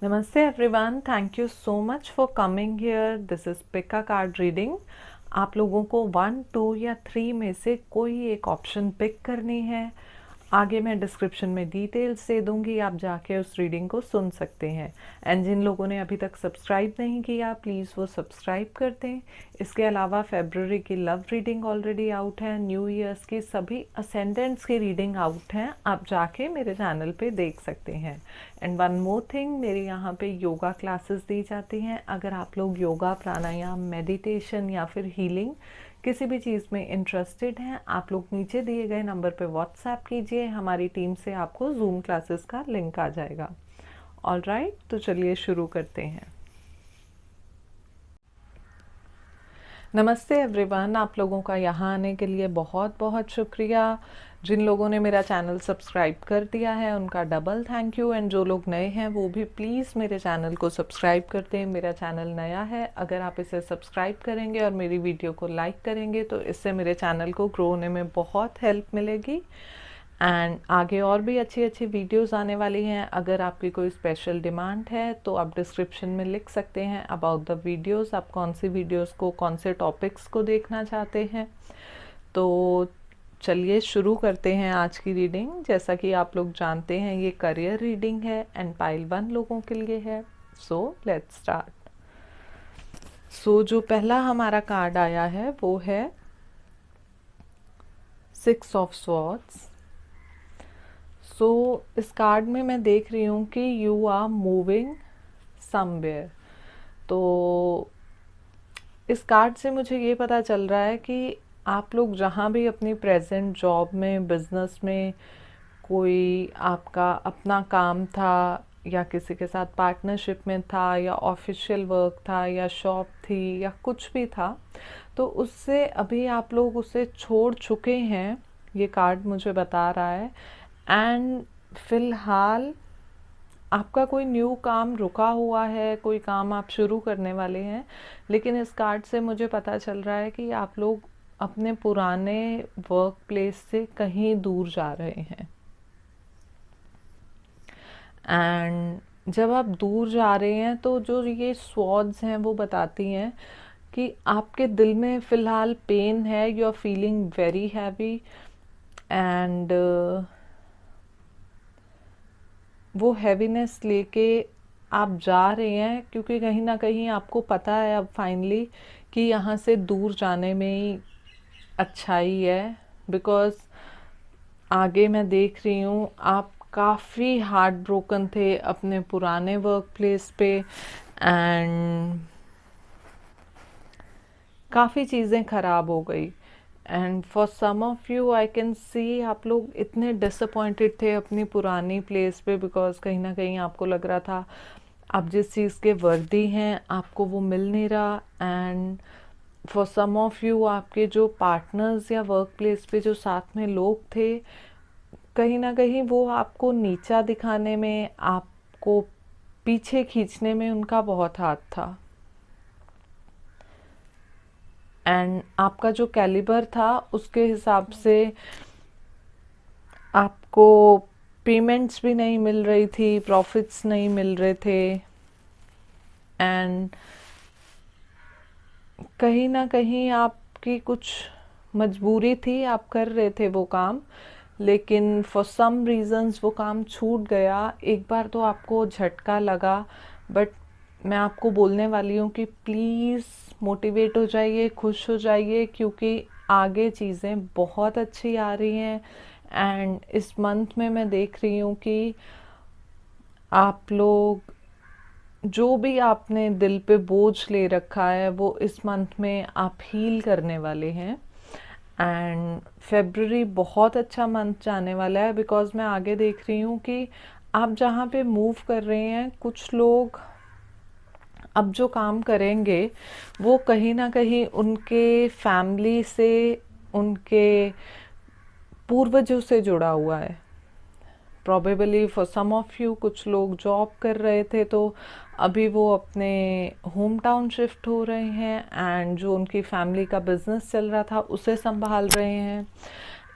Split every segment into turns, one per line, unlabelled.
Namaste everyone, thank you so much for coming here. This is Pika card reading. आप लोगों को 1, 2 या 3 में से कोई एक ऑप्शन पिक करनी है। आगे मैं डिस्क्रिप्शन में डिटेल्स दे दूंगी, आप जाके उस रीडिंग को सुन सकते हैं। एंड जिन लोगों ने अभी तक सब्सक्राइब नहीं किया प्लीज़ वो सब्सक्राइब कर दें। इसके अलावा फेब्रुअरी की लव रीडिंग ऑलरेडी आउट है, न्यू ईयर्स की सभी असेंडेंट्स की रीडिंग आउट हैं, आप जाके मेरे चैनल पे देख सकते हैं। एंड वन मोर थिंग, मेरे यहाँ पे योगा क्लासेस दी जाती हैं। अगर आप लोग योगा, प्राणायाम, मेडिटेशन या फिर हीलिंग किसी भी चीज़ में इंटरेस्टेड हैं, आप लोग नीचे दिए गए नंबर पे व्हाट्सएप कीजिए, हमारी टीम से आपको जूम क्लासेस का लिंक आ जाएगा। ऑलराइट, तो चलिए शुरू करते हैं। नमस्ते एवरीवन, आप लोगों का यहाँ आने के लिए बहुत बहुत शुक्रिया। जिन लोगों ने मेरा चैनल सब्सक्राइब कर दिया है उनका डबल थैंक यू। एंड जो लोग नए हैं वो भी प्लीज़ मेरे चैनल को सब्सक्राइब कर दें। मेरा चैनल नया है, अगर आप इसे सब्सक्राइब करेंगे और मेरी वीडियो को लाइक करेंगे तो इससे मेरे चैनल को ग्रो होने में बहुत हेल्प मिलेगी। एंड आगे और भी अच्छी अच्छी वीडियोस आने वाली हैं। अगर आपकी कोई स्पेशल डिमांड है तो आप डिस्क्रिप्शन में लिख सकते हैं अबाउट द वीडियोस, आप कौन सी वीडियोस को, कौन से टॉपिक्स को देखना चाहते हैं। तो चलिए शुरू करते हैं आज की रीडिंग। जैसा कि आप लोग जानते हैं ये करियर रीडिंग है एंड पाइल 1 लोगों के लिए है। So let's start. सो जो पहला हमारा कार्ड आया है वो है 6 ऑफ स्वॉर्ड्स। सो इस कार्ड में मैं देख रही हूँ कि यू आर मूविंग समवेयर। तो इस कार्ड से मुझे ये पता चल रहा है कि आप लोग जहाँ भी अपनी प्रेजेंट जॉब में, बिजनेस में, कोई आपका अपना काम था या किसी के साथ पार्टनरशिप में था या ऑफिशियल वर्क था या शॉप थी या कुछ भी था, तो उससे अभी आप लोग उसे छोड़ चुके हैं, ये कार्ड मुझे बता रहा है। एंड फिलहाल आपका कोई न्यू काम रुका हुआ है, कोई काम आप शुरू करने वाले हैं, लेकिन इस कार्ड से मुझे पता चल रहा है कि आप लोग अपने पुराने वर्क प्लेस से कहीं दूर जा रहे हैं। एंड जब आप दूर जा रहे हैं तो जो ये स्वॉर्ड्स हैं वो बताती हैं कि आपके दिल में फ़िलहाल पेन है, you are feeling very heavy. And वो हैवीनेस लेके आप जा रहे हैं क्योंकि कहीं ना कहीं आपको पता है अब फाइनली कि यहाँ से दूर जाने में ही अच्छाई है। बिकॉज़ आगे मैं देख रही हूँ आप काफ़ी हार्ट ब्रोकन थे अपने पुराने वर्क प्लेस पे एंड काफ़ी चीज़ें ख़राब हो गई। And for some of you I can see आप लोग इतने डिसअपॉइंटेड थे अपनी पुरानी प्लेस पे, बिकॉज कहीं ना कहीं आपको लग रहा था आप जिस चीज़ के वर्दी हैं आपको वो मिल नहीं रहा। And for some of you आपके जो पार्टनर्स या वर्क प्लेस पे जो साथ में लोग थे, कहीं ना कहीं वो आपको नीचा दिखाने में, आपको पीछे खींचने में उनका बहुत हाथ था। एंड आपका जो कैलिबर था उसके हिसाब से आपको पेमेंट्स भी नहीं मिल रही थी, प्रॉफिट्स नहीं मिल रहे थे। एंड कहीं ना कहीं आपकी कुछ मजबूरी थी, आप कर रहे थे वो काम, लेकिन फॉर सम रीज़न्स वो काम छूट गया। एक बार तो आपको झटका लगा, बट मैं आपको बोलने वाली हूँ कि प्लीज़ मोटिवेट हो जाइए, खुश हो जाइए, क्योंकि आगे चीज़ें बहुत अच्छी आ रही हैं। एंड इस मंथ में मैं देख रही हूँ कि आप लोग जो भी आपने दिल पे बोझ ले रखा है वो इस मंथ में आप हील करने वाले हैं। एंड फेब्रुअरी बहुत अच्छा मंथ जाने वाला है, बिकॉज मैं आगे देख रही हूँ कि आप जहाँ पे मूव कर रहे हैं, कुछ लोग अब जो काम करेंगे वो कहीं ना कहीं उनके फैमिली से, उनके पूर्वजों से जुड़ा हुआ है। Probably for some of you कुछ लोग जॉब कर रहे थे तो अभी वो अपने होम टाउन शिफ्ट हो रहे हैं एंड जो उनकी फैमिली का बिजनेस चल रहा था उसे संभाल रहे हैं।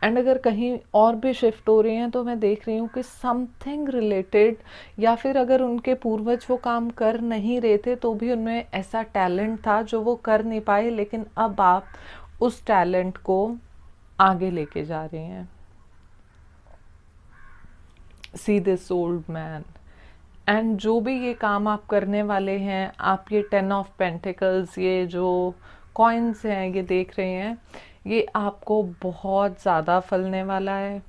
एंड अगर कहीं और भी शिफ्ट हो रही हैं तो मैं देख रही हूँ कि समथिंग रिलेटेड, या फिर अगर उनके पूर्वज वो काम कर नहीं रहे थे तो भी उनमें ऐसा टैलेंट था जो वो कर नहीं पाए, लेकिन अब आप उस टैलेंट को आगे लेके जा रहे हैं। See this old man. And जो भी ये काम आप करने वाले हैं, आप ये 10 ऑफ पेंटिकल्स, ये जो कॉइन्स हैं ये देख रहे हैं, ये आपको बहुत ज़्यादा फलने वाला है।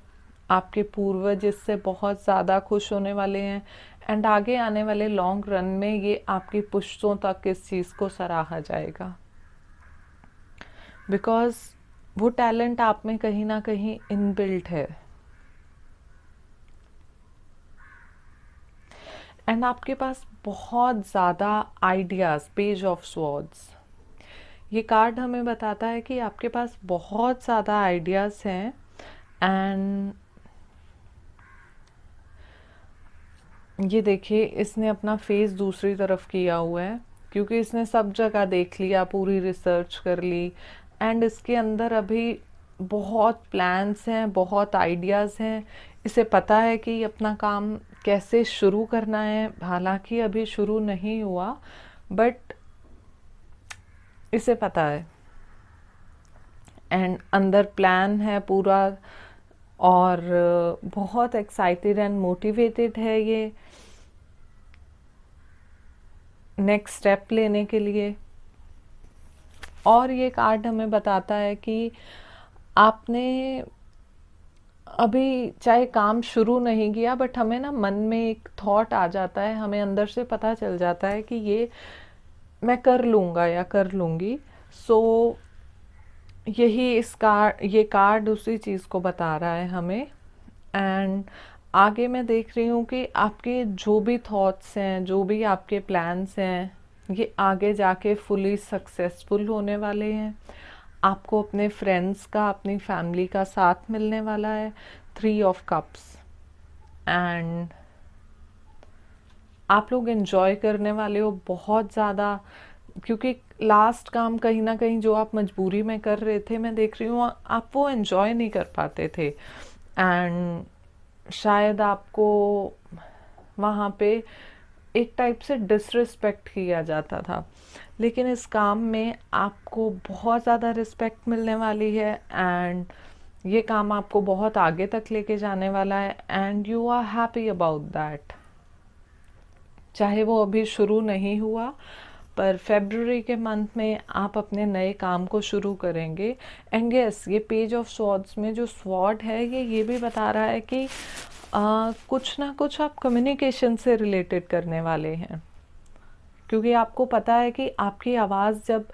आपके पूर्वज इससे बहुत ज़्यादा खुश होने वाले हैं। एंड आगे आने वाले लॉन्ग रन में ये आपकी पुश्तों तक इस चीज़ को सराहा जाएगा, बिकॉज वो टैलेंट आप में कहीं ना कहीं इनबिल्ट है। एंड आपके पास बहुत ज़्यादा आइडियाज़, पेज ऑफ स्वॉर्ड्स, ये कार्ड हमें बताता है कि आपके पास बहुत ज़्यादा आइडियाज़ हैं। एंड ये देखिए, इसने अपना फेस दूसरी तरफ किया हुआ है क्योंकि इसने सब जगह देख लिया, पूरी रिसर्च कर ली। एंड इसके अंदर अभी बहुत प्लान्स हैं, बहुत आइडियाज़ हैं। इसे पता है कि अपना काम कैसे शुरू करना है, हालांकि अभी शुरू नहीं हुआ, बट इसे पता है। एंड अंदर प्लान है पूरा, और बहुत एक्साइटेड एंड मोटिवेटेड है ये नेक्स्ट स्टेप लेने के लिए। और ये कार्ड हमें बताता है कि आपने अभी चाहे काम शुरू नहीं किया, बट हमें ना मन में एक थॉट आ जाता है, हमें अंदर से पता चल जाता है कि ये मैं कर लूँगा या कर लूँगी। सो यही ये कार्ड उसी चीज़ को बता रहा है हमें। एंड आगे मैं देख रही हूँ कि आपके जो भी थॉट्स हैं, जो भी आपके प्लान्स हैं, ये आगे जाके फुली सक्सेसफुल होने वाले हैं। आपको अपने फ्रेंड्स का, अपनी फैमिली का साथ मिलने वाला है। 3 ऑफ कप्स। एंड आप लोग एंजॉय करने वाले हो बहुत ज़्यादा, क्योंकि लास्ट काम कहीं ना कहीं जो आप मजबूरी में कर रहे थे, मैं देख रही हूँ आप वो एंजॉय नहीं कर पाते थे। एंड शायद आपको वहाँ पे एक टाइप से डिसरिस्पेक्ट किया जाता था, लेकिन इस काम में आपको बहुत ज़्यादा रिस्पेक्ट मिलने वाली है। एंड ये काम आपको बहुत आगे तक लेके जाने वाला है। And you are happy about that. चाहे वो अभी शुरू नहीं हुआ, पर फेब्रुअरी के मंथ में आप अपने नए काम को शुरू करेंगे। एंड यस, ये पेज ऑफ स्वॉर्ड्स में जो स्वॉर्ड है ये भी बता रहा है कि कुछ ना कुछ आप कम्युनिकेशन से रिलेटेड करने वाले हैं, क्योंकि आपको पता है कि आपकी आवाज़ जब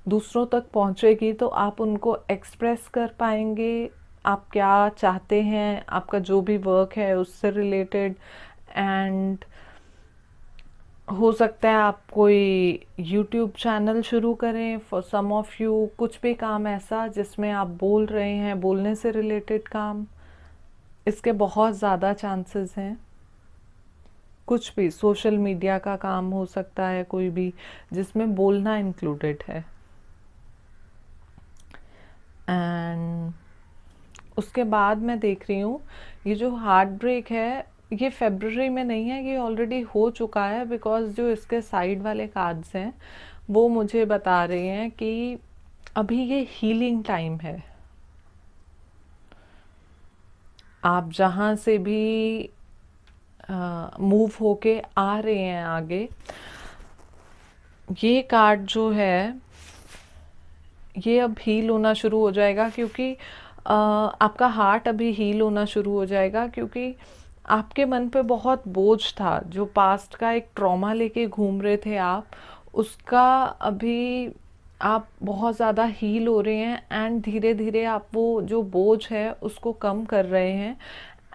दूसरों तक पहुंचेगी तो आप उनको एक्सप्रेस कर पाएंगे, आप क्या चाहते हैं, आपका जो भी वर्क है उससे रिलेटेड। एंड हो सकता है आप कोई यूट्यूब चैनल शुरू करें फॉर सम ऑफ यू, कुछ भी काम ऐसा जिसमें आप बोल रहे हैं, बोलने से रिलेटेड काम, इसके बहुत ज़्यादा चांसेस हैं। कुछ भी सोशल मीडिया का काम हो सकता है, कोई भी जिसमें बोलना इंक्लूडेड है। एंड उसके बाद मैं देख रही हूँ ये जो हार्ट ब्रेक है, ये फेब्रुअरी में नहीं है, ये ऑलरेडी हो चुका है, बिकॉज जो इसके साइड वाले कार्ड्स हैं वो मुझे बता रहे हैं कि अभी ये हीलिंग टाइम है। आप जहाँ से भी मूव होके आ रहे हैं आगे, ये कार्ड जो है ये अब हील होना शुरू हो जाएगा, क्योंकि आपका हार्ट अभी हील होना शुरू हो जाएगा, क्योंकि आपके मन पे बहुत बोझ था, जो पास्ट का एक ट्रॉमा लेके घूम रहे थे आप, उसका अभी आप बहुत ज़्यादा हील हो रहे हैं। एंड धीरे धीरे आप वो जो बोझ है उसको कम कर रहे हैं।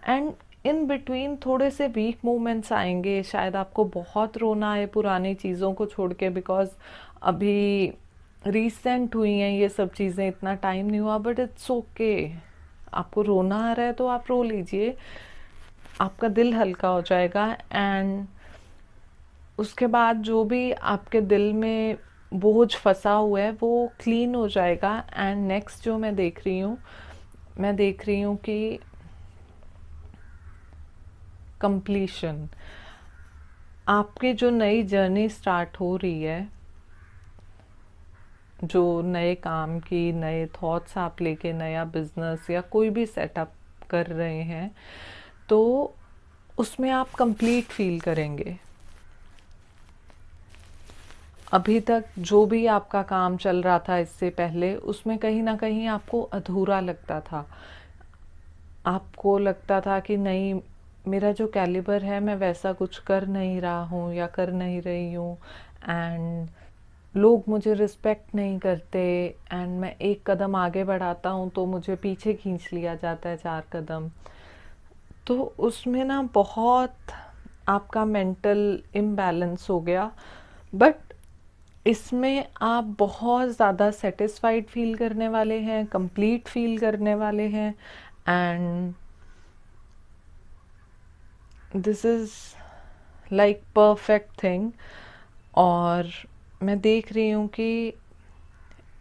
एंड इन बिटवीन थोड़े से वीक मोमेंट्स आएंगे, शायद आपको बहुत रोना आए पुरानी चीज़ों को छोड़ के, बिकॉज अभी रिसेंट हुई हैं ये सब चीज़ें, इतना टाइम नहीं हुआ, बट इट्स ओके। आपको रोना आ रहा है तो आप रो लीजिए, आपका दिल हल्का हो जाएगा। एंड उसके बाद जो भी आपके दिल में बोझ फंसा हुआ है वो क्लीन हो जाएगा। एंड नेक्स्ट जो मैं देख रही हूँ, मैं देख रही हूँ कि कंप्लीशन, आपकी जो नई जर्नी स्टार्ट हो रही है, जो नए काम की, नए थॉट्स आप लेके नया बिजनेस या कोई भी सेटअप कर रहे हैं, तो उसमें आप कंप्लीट फील करेंगे। अभी तक जो भी आपका काम चल रहा था इससे पहले, उसमें कहीं ना कहीं आपको अधूरा लगता था। आपको लगता था कि नहीं, मेरा जो कैलिबर है मैं वैसा कुछ कर नहीं रहा हूँ या कर नहीं रही हूँ, एंड लोग मुझे रिस्पेक्ट नहीं करते, एंड मैं एक कदम आगे बढ़ाता हूँ तो मुझे पीछे खींच लिया जाता है 4 कदम। तो उसमें ना बहुत आपका मेंटल इम्बैलेंस हो गया। बट इसमें आप बहुत ज़्यादा सेटिस्फाइड फील करने वाले हैं, कंप्लीट फील करने वाले हैं, and this is like perfect thing. और मैं देख रही हूँ कि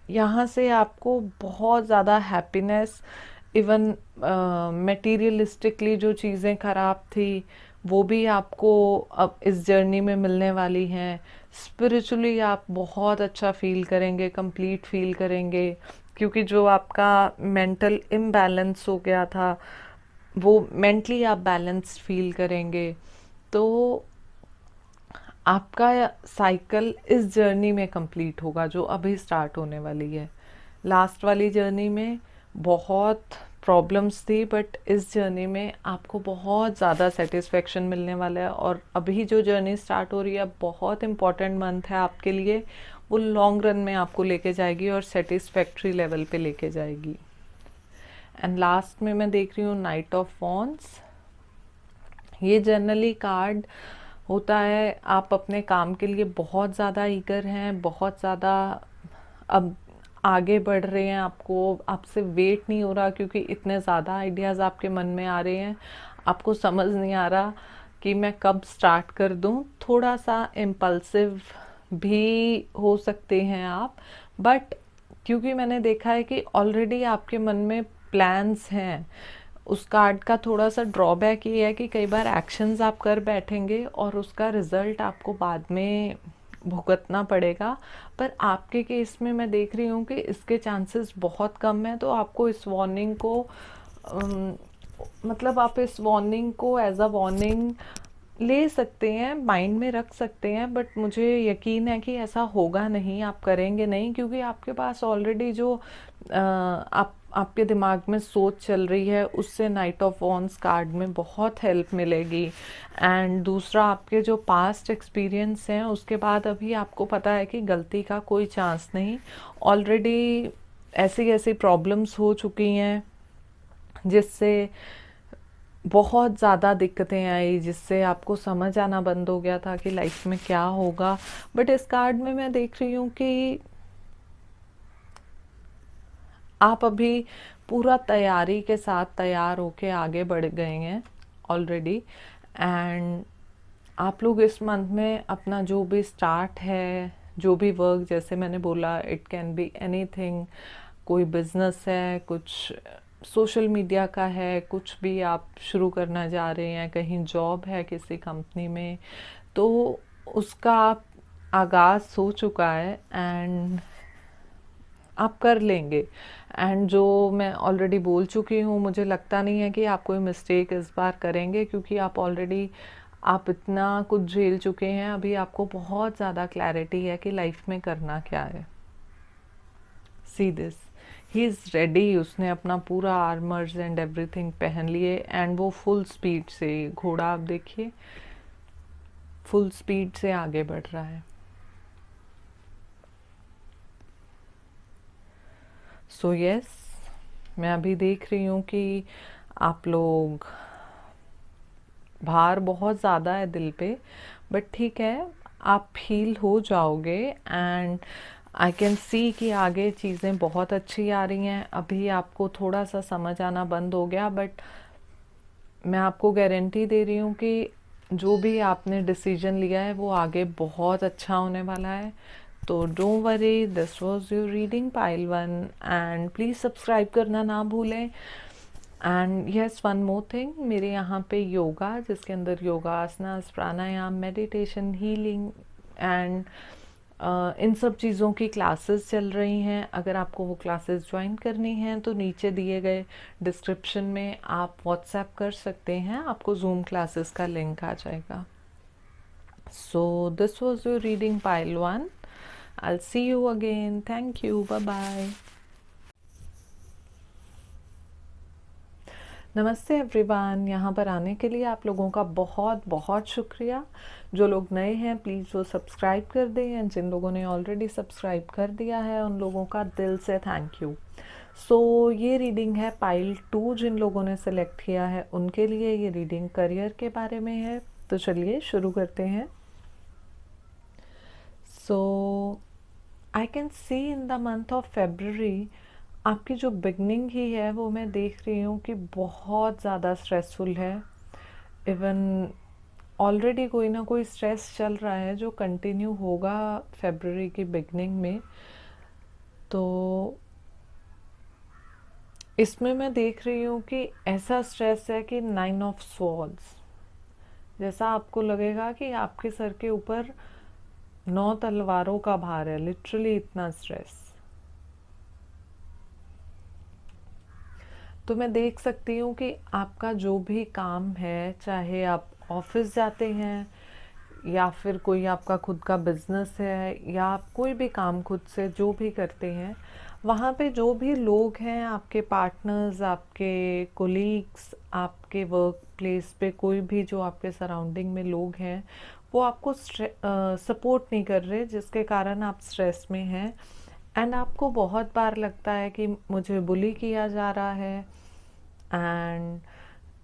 यहाँ से आपको बहुत ज़्यादा हैप्पीनेस, इवन मटेरियलिस्टिकली जो चीज़ें ख़राब थी वो भी आपको अब इस जर्नी में मिलने वाली हैं। स्पिरिचुअली आप बहुत अच्छा फील करेंगे, कंप्लीट फील करेंगे, क्योंकि जो आपका मेंटल इम्बैलेंस हो गया था वो मेंटली आप बैलेंस्ड फील करेंगे। तो आपका साइकिल इस जर्नी में कंप्लीट होगा जो अभी स्टार्ट होने वाली है। लास्ट वाली जर्नी में बहुत प्रॉब्लम्स थी, बट इस जर्नी में आपको बहुत ज़्यादा सेटिस्फेक्शन मिलने वाला है। और अभी जो जर्नी स्टार्ट हो रही है, बहुत इम्पॉर्टेंट मंथ है आपके लिए, वो लॉन्ग रन में आपको लेके जाएगी और सेटिस्फैक्ट्री लेवल पे लेके जाएगी। एंड लास्ट में मैं देख रही हूँ नाइट ऑफ वॉन्ड्स। ये जनरली कार्ड होता है, आप अपने काम के लिए बहुत ज़्यादा ईगर हैं, बहुत ज़्यादा अब आगे बढ़ रहे हैं, आपसे वेट नहीं हो रहा, क्योंकि इतने ज़्यादा आइडियाज़ आपके मन में आ रहे हैं, आपको समझ नहीं आ रहा कि मैं कब स्टार्ट कर दूं। थोड़ा सा इम्पल्सिव भी हो सकते हैं आप, बट क्योंकि मैंने देखा है कि ऑलरेडी आपके मन में प्लान्स हैं। उस कार्ड का थोड़ा सा ड्रॉबैक ये है कि कई बार एक्शंस आप कर बैठेंगे और उसका रिजल्ट आपको बाद में भुगतना पड़ेगा। पर आपके केस में मैं देख रही हूँ कि इसके चांसेस बहुत कम हैं। तो आपको इस वार्निंग को मतलब आप इस वार्निंग को एज अ वार्निंग ले सकते हैं, माइंड में रख सकते हैं, बट मुझे यकीन है कि ऐसा होगा नहीं, आप करेंगे नहीं, क्योंकि आपके पास ऑलरेडी जो आपके दिमाग में सोच चल रही है उससे नाइट ऑफ वॉन्ड्स कार्ड में बहुत हेल्प मिलेगी। एंड दूसरा, आपके जो पास्ट एक्सपीरियंस हैं उसके बाद अभी आपको पता है कि गलती का कोई चांस नहीं। ऑलरेडी ऐसी ऐसी प्रॉब्लम्स हो चुकी हैं जिससे बहुत ज़्यादा दिक्कतें आई, जिससे आपको समझ आना बंद हो गया था कि लाइफ में क्या होगा। बट इस कार्ड में मैं देख रही हूँ कि आप अभी पूरा तैयारी के साथ तैयार होके आगे बढ़ गए हैं ऑलरेडी। एंड आप लोग इस मंथ में अपना जो भी स्टार्ट है, जो भी वर्क, जैसे मैंने बोला, इट कैन बी एनीथिंग, कोई बिजनेस है, कुछ सोशल मीडिया का है, कुछ भी आप शुरू करना जा रहे हैं, कहीं जॉब है किसी कंपनी में, तो उसका आप आगाज़ हो चुका है एंड आप कर लेंगे। एंड जो मैं ऑलरेडी बोल चुकी हूँ, मुझे लगता नहीं है कि आप कोई मिस्टेक इस बार करेंगे, क्योंकि आप इतना कुछ झेल चुके हैं। अभी आपको बहुत ज़्यादा क्लैरिटी है कि लाइफ में करना क्या है। See this, he is ready. उसने अपना पूरा आर्मर्स एंड एवरीथिंग पहन लिए एंड वो फुल स्पीड से, घोड़ा आप देखिए फुल स्पीड से आगे बढ़ रहा है। सो यस, मैं अभी देख रही हूँ कि आप लोग, भार बहुत ज़्यादा है दिल पे, बट ठीक है, आप हील हो जाओगे। एंड आई कैन सी कि आगे चीज़ें बहुत अच्छी आ रही हैं। अभी आपको थोड़ा सा समझ आना बंद हो गया, बट मैं आपको गारंटी दे रही हूँ कि जो भी आपने डिसीजन लिया है वो आगे बहुत अच्छा होने वाला है। तो don't worry, this was your reading pile 1 and please subscribe करना ना भूलें। And yes, one more thing, मेरे यहाँ पे योगा, जिसके अंदर योगा आसनास, प्राणायाम, मेडिटेशन, हीलिंग एंड इन सब चीज़ों की क्लासेस चल रही हैं। अगर आपको वो क्लासेस ज्वाइन करनी हैं तो नीचे दिए गए डिस्क्रिप्शन में आप व्हाट्सएप कर सकते हैं, आपको जूम क्लासेस का लिंक आ जाएगा। So this was your reading pile 1। I'll see you again. Thank you. Bye bye. नमस्ते एवरीवन, यहाँ पर आने के लिए आप लोगों का बहुत बहुत शुक्रिया। जो लोग नए हैं प्लीज़ वो सब्सक्राइब कर दें, एंड जिन लोगों ने ऑलरेडी सब्सक्राइब कर दिया है उन लोगों का दिल से थैंक यू। सो ये रीडिंग है पाइल 2। जिन लोगों ने सेलेक्ट किया है उनके लिए ये रीडिंग करियर के बारे में है। तो चलिए शुरू करते हैं। So I can see in the month of February आपकी जो बिगनिंग ही है वो मैं देख रही हूँ कि बहुत ज़्यादा स्ट्रेसफुल है। इवन ऑलरेडी कोई ना कोई स्ट्रेस चल रहा है जो कंटिन्यू होगा फेब्रुअरी की बिगनिंग में। तो इसमें मैं देख रही हूँ कि ऐसा स्ट्रेस है कि 9 ऑफ स्वॉर्ड्स जैसा आपको लगेगा कि आपके सर के ऊपर 9 तलवारों का भार है, लिटरली इतना स्ट्रेस। तो मैं देख सकती हूँ कि आपका जो भी काम है, चाहे आप ऑफिस जाते हैं या फिर कोई आपका खुद का बिजनेस है या आप कोई भी काम खुद से जो भी करते हैं, वहाँ पे जो भी लोग हैं, आपके पार्टनर्स, आपके कोलीग्स, आपके वर्क प्लेस पे कोई भी जो आपके सराउंडिंग में लोग हैं, वो आपको सपोर्ट नहीं कर रहे, जिसके कारण आप स्ट्रेस में हैं। एंड आपको बहुत बार लगता है कि मुझे बुली किया जा रहा है। एंड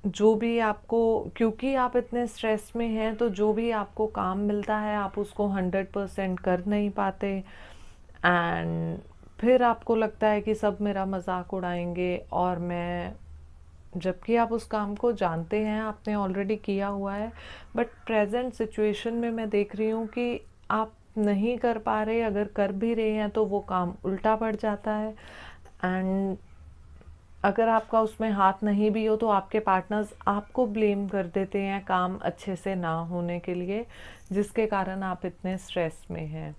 जो भी आपको, क्योंकि आप इतने स्ट्रेस में हैं, तो जो भी आपको काम मिलता है आप उसको 100% कर नहीं पाते। एंड फिर आपको लगता है कि सब मेरा मजाक उड़ाएंगे, और मैं, जबकि आप उस काम को जानते हैं, आपने ऑलरेडी किया हुआ है, बट प्रेजेंट सिचुएशन में मैं देख रही हूँ कि आप नहीं कर पा रहे। अगर कर भी रहे हैं तो वो काम उल्टा पड़ जाता है। एंड अगर आपका उसमें हाथ नहीं भी हो तो आपके पार्टनर्स आपको ब्लेम कर देते हैं काम अच्छे से ना होने के लिए, जिसके कारण आप इतने स्ट्रेस में हैं।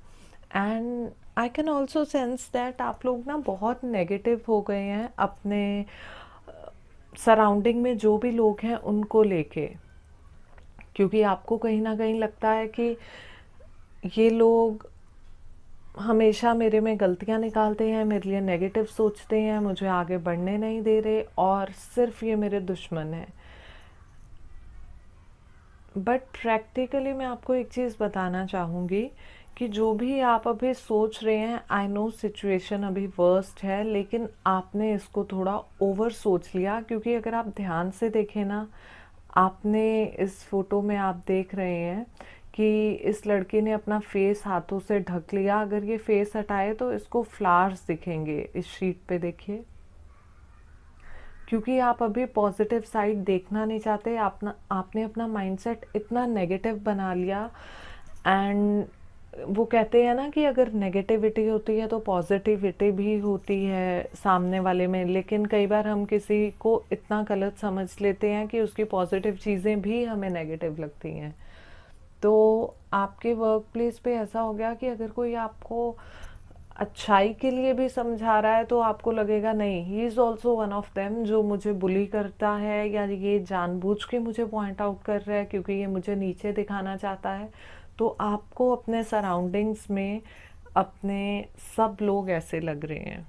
And I can also sense that आप लोग ना बहुत नेगेटिव हो गए हैं अपने सराउंडिंग में जो भी लोग हैं उनको लेके, क्योंकि आपको कहीं ना कहीं लगता है कि ये लोग हमेशा मेरे में गलतियां निकालते हैं, मेरे लिए नेगेटिव सोचते हैं, मुझे आगे बढ़ने नहीं दे रहे, और सिर्फ ये मेरे दुश्मन हैं। बट प्रैक्टिकली मैं आपको एक चीज़ बताना चाहूँगी कि जो भी आप अभी सोच रहे हैं, आई नो सिचुएशन अभी वर्स्ट है, लेकिन आपने इसको थोड़ा ओवर सोच लिया। क्योंकि अगर आप ध्यान से देखें ना, आपने इस फोटो में आप देख रहे हैं कि इस लड़की ने अपना फेस हाथों से ढक लिया। अगर ये फेस हटाए तो इसको फ्लावर्स दिखेंगे इस शीट पे, देखिए। क्योंकि आप अभी पॉजिटिव साइड देखना नहीं चाहते, आपने अपना माइंडसेट इतना नेगेटिव बना लिया। एंड वो कहते हैं ना कि अगर नेगेटिविटी होती है तो पॉजिटिविटी भी होती है सामने वाले में, लेकिन कई बार हम किसी को इतना गलत समझ लेते हैं कि उसकी पॉजिटिव चीज़ें भी हमें नेगेटिव लगती हैं। तो आपके वर्क प्लेस पे ऐसा हो गया कि अगर कोई आपको अच्छाई के लिए भी समझा रहा है तो आपको लगेगा नहीं, he is also one of them जो मुझे बुली करता है, या ये जानबूझ के मुझे पॉइंट आउट कर रहा है क्योंकि ये मुझे नीचे दिखाना चाहता है। तो आपको अपने सराउंडिंग्स में अपने सब लोग ऐसे लग रहे हैं।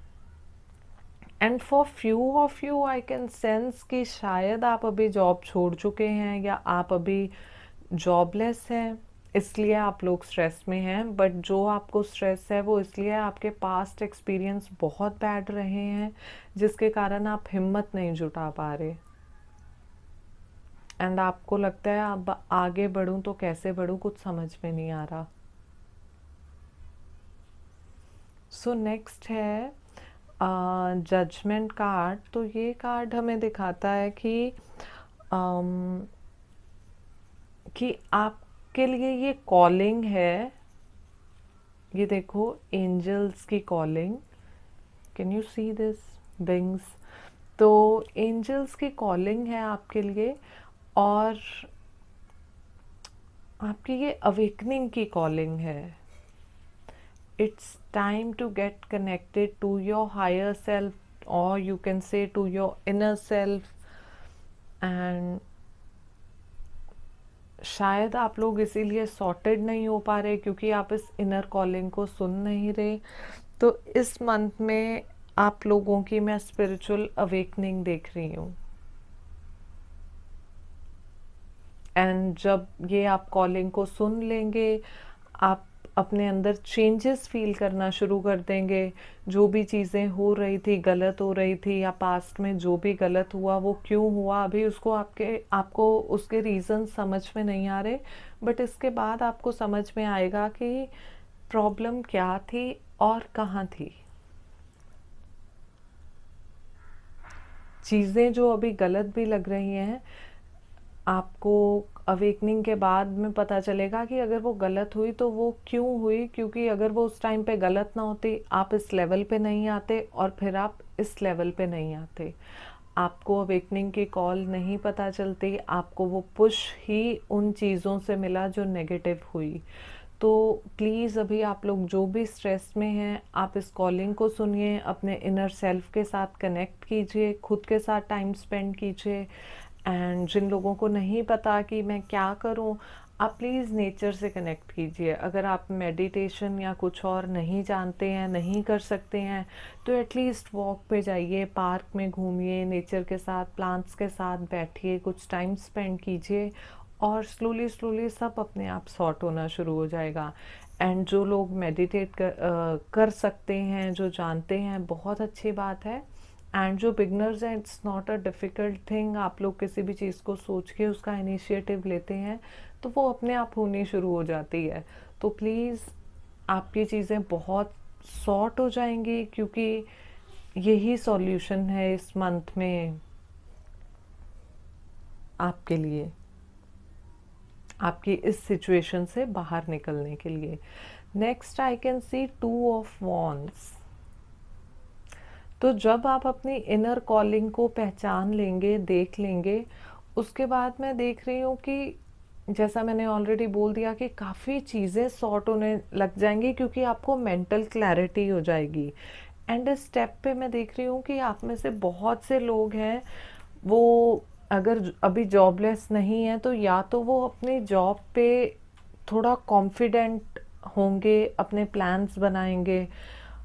And for few of you I can sense कि शायद आप अभी जॉब छोड़ चुके हैं या आप अभी जॉबलेस हैं, इसलिए आप लोग स्ट्रेस में हैं। बट जो आपको स्ट्रेस है वो इसलिए आपके पास्ट एक्सपीरियंस बहुत बैड रहे हैं, जिसके कारण आप हिम्मत नहीं जुटा पा रहे। एंड आपको लगता है अब आगे बढ़ूं तो कैसे बढ़ूं, कुछ समझ में नहीं आ रहा। सो नेक्स्ट है जजमेंट कार्ड। तो ये कार्ड हमें दिखाता है कि आपके लिए ये कॉलिंग है ये देखो एंजल्स की calling, can you see this wings? तो एंजल्स की कॉलिंग है आपके लिए, और आपकी ये अवेकनिंग की कॉलिंग है। It's time to get connected to your higher self, और you can say to your inner self. And शायद आप लोग इसीलिए सॉर्टेड नहीं हो पा रहे, क्योंकि आप इस इनर कॉलिंग को सुन नहीं रहे। तो इस मंथ में आप लोगों की मैं स्पिरिचुअल अवेकनिंग देख रही हूँ। एंड जब ये आप कॉलिंग को सुन लेंगे, आप अपने अंदर चेंजेस फील करना शुरू कर देंगे। जो भी चीज़ें हो रही थी, गलत हो रही थी, या पास्ट में जो भी गलत हुआ वो क्यों हुआ, अभी उसको आपको उसके रीज़न समझ में नहीं आ रहे, बट इसके बाद आपको समझ में आएगा कि प्रॉब्लम क्या थी और कहाँ थी। चीज़ें जो अभी गलत भी लग रही हैं, आपको अवेकनिंग के बाद में पता चलेगा कि अगर वो गलत हुई तो वो क्यों हुई, क्योंकि अगर वो उस टाइम पे गलत ना होती, आप इस लेवल पे नहीं आते, और फिर आप इस लेवल पे नहीं आते। आपको अवेकनिंग की कॉल नहीं पता चलती, आपको वो पुश ही उन चीज़ों से मिला जो नेगेटिव हुई। तो प्लीज़ अभी आप लोग जो भी स्ट्रेस में हैं, आप इस कॉलिंग को सुनिए, अपने इनर सेल्फ के साथ कनेक्ट कीजिए, खुद के साथ टाइम स्पेंड कीजिए। एंड जिन लोगों को नहीं पता कि मैं क्या करूं, आप प्लीज़ नेचर से कनेक्ट कीजिए। अगर आप मेडिटेशन या कुछ और नहीं जानते हैं, नहीं कर सकते हैं, तो एटलीस्ट वॉक पे जाइए, पार्क में घूमिए, नेचर के साथ, प्लांट्स के साथ बैठिए, कुछ टाइम स्पेंड कीजिए, और स्लोली स्लोली सब अपने आप सॉर्ट होना शुरू हो जाएगा। एंड जो लोग मेडिटेट कर सकते हैं, जो जानते हैं, बहुत अच्छी बात है। एंड जो बिगनर्स हैं, it's not a difficult thing. आप लोग किसी भी चीज़ को सोच के उसका इनिशिएटिव लेते हैं तो वो अपने आप होनी शुरू हो जाती है। तो प्लीज़ आपकी चीज़ें बहुत सॉर्ट हो जाएंगी, क्योंकि यही सॉल्यूशन है इस मंथ में आपके लिए, आपकी इस सिचुएशन से बाहर निकलने के लिए। Next I can C 2 of wands. तो जब आप अपनी इनर कॉलिंग को पहचान लेंगे, देख लेंगे, उसके बाद मैं देख रही हूँ कि जैसा मैंने ऑलरेडी बोल दिया कि काफ़ी चीज़ें सॉर्ट होने लग जाएंगी, क्योंकि आपको मेंटल क्लैरिटी हो जाएगी। एंड इस स्टेप पे मैं देख रही हूँ कि आप में से बहुत से लोग हैं, वो अगर अभी जॉबलेस नहीं है, तो या तो वो अपनी जॉब पे थोड़ा कॉन्फिडेंट होंगे, अपने प्लान्स बनाएंगे।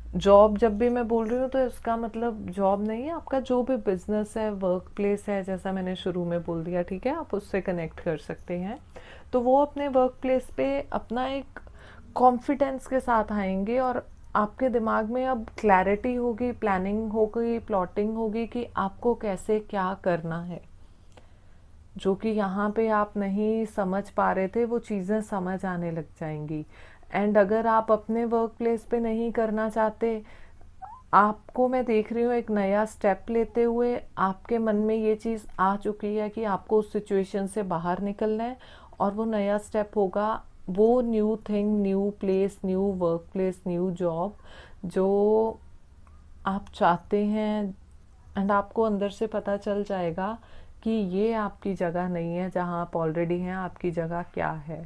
जॉब जब भी मैं बोल रही हूँ तो इसका मतलब जॉब नहीं है, आपका जो भी बिजनेस है, वर्क प्लेस है, जैसा मैंने शुरू में बोल दिया, ठीक है, आप उससे कनेक्ट कर सकते हैं। तो वो अपने वर्क प्लेस पे अपना एक कॉन्फिडेंस के साथ आएंगे, और आपके दिमाग में अब क्लैरिटी होगी, प्लानिंग होगी, प्लॉटिंग होगी कि आपको कैसे क्या करना है। जो कि यहाँ पे आप नहीं समझ पा रहे थे, वो चीज़ें समझ आने लग जाएंगी। एंड अगर आप अपने वर्क प्लेस पे नहीं करना चाहते, आपको मैं देख रही हूँ एक नया स्टेप लेते हुए, आपके मन में ये चीज़ आ चुकी है कि आपको उस सिचुएशन से बाहर निकलना है, और वो नया स्टेप होगा वो new thing, new place, new work place, new job जो आप चाहते हैं। एंड आपको अंदर से पता चल जाएगा कि ये आपकी जगह नहीं है जहाँ आप ऑलरेडी हैं, आपकी जगह क्या है।